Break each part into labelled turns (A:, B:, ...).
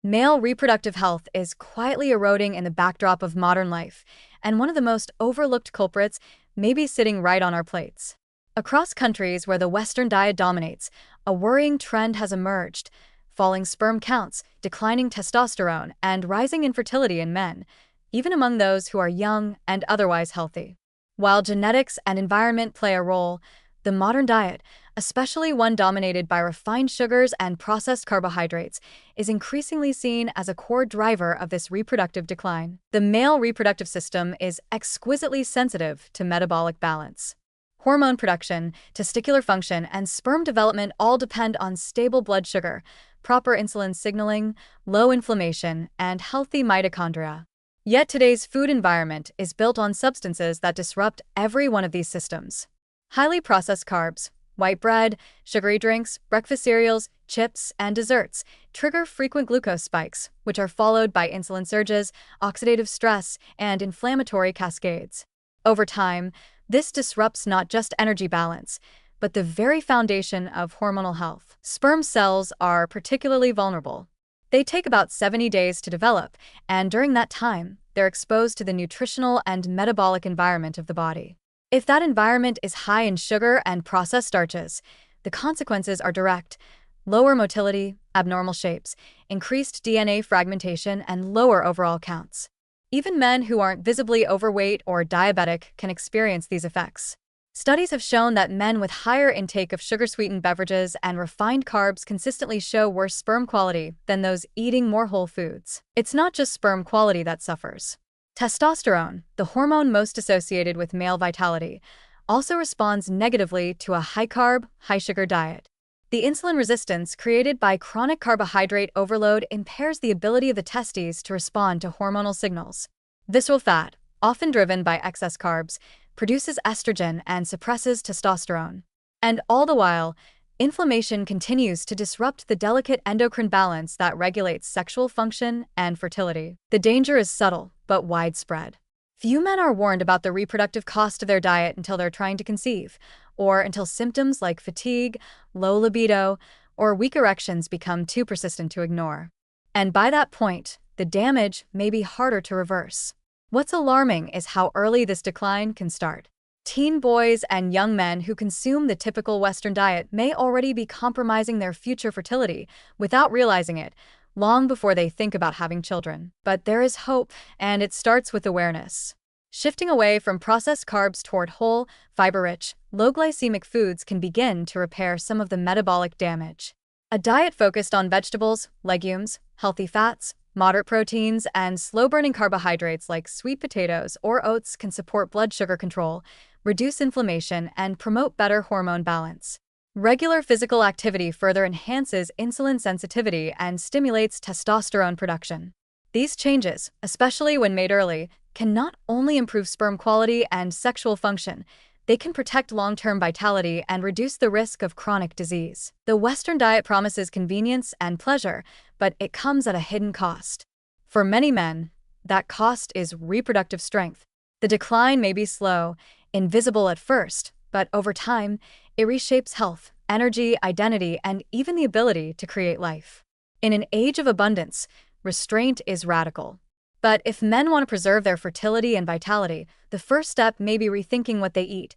A: Male reproductive health is quietly eroding in the backdrop of modern life, and one of the most overlooked culprits may be sitting right on our plates. Across countries where the Western diet dominates, a worrying trend has emerged: falling sperm counts, declining testosterone, and rising infertility in men, even among those who are young and otherwise healthy. While genetics and environment play a role, the modern diet, especially one dominated by refined sugars and processed carbohydrates, is increasingly seen as a core driver of this reproductive decline. The male reproductive system is exquisitely sensitive to metabolic balance. Hormone production, testicular function, and sperm development all depend on stable blood sugar, proper insulin signaling, low inflammation, and healthy mitochondria. Yet today's food environment is built on substances that disrupt every one of these systems. Highly processed carbs, white bread, sugary drinks, breakfast cereals, chips, and desserts trigger frequent glucose spikes, which are followed by insulin surges, oxidative stress, and inflammatory cascades. Over time, this disrupts not just energy balance, but the very foundation of hormonal health. Sperm cells are particularly vulnerable. They take about 70 days to develop, and during that time, they're exposed to the nutritional and metabolic environment of the body. If that environment is high in sugar and processed starches, the consequences are direct: lower motility, abnormal shapes, increased DNA fragmentation, and lower overall counts. Even men who aren't visibly overweight or diabetic can experience these effects. Studies have shown that men with higher intake of sugar-sweetened beverages and refined carbs consistently show worse sperm quality than those eating more whole foods. It's not just sperm quality that suffers. Testosterone, the hormone most associated with male vitality, also responds negatively to a high-carb, high-sugar diet. The insulin resistance created by chronic carbohydrate overload impairs the ability of the testes to respond to hormonal signals. Visceral fat, often driven by excess carbs, produces estrogen and suppresses testosterone. And all the while, inflammation continues to disrupt the delicate endocrine balance that regulates sexual function and fertility. The danger is subtle, but widespread. Few men are warned about the reproductive cost of their diet until they're trying to conceive, or until symptoms like fatigue, low libido, or weak erections become too persistent to ignore. And by that point, the damage may be harder to reverse. What's alarming is how early this decline can start. Teen boys and young men who consume the typical Western diet may already be compromising their future fertility without realizing it, long before they think about having children. But there is hope, and it starts with awareness. Shifting away from processed carbs toward whole, fiber-rich, low-glycemic foods can begin to repair some of the metabolic damage. A diet focused on vegetables, legumes, healthy fats, moderate proteins, and slow-burning carbohydrates like sweet potatoes or oats can support blood sugar control, reduce inflammation, and promote better hormone balance. Regular physical activity further enhances insulin sensitivity and stimulates testosterone production. These changes, especially when made early, can not only improve sperm quality and sexual function, they can protect long-term vitality and reduce the risk of chronic disease. The Western diet promises convenience and pleasure, but it comes at a hidden cost. For many men, that cost is reproductive strength. The decline may be slow, invisible at first, but over time, it reshapes health, energy, identity, and even the ability to create life. In an age of abundance, restraint is radical. But if men want to preserve their fertility and vitality, the first step may be rethinking what they eat,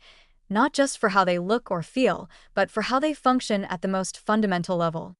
A: not just for how they look or feel, but for how they function at the most fundamental level.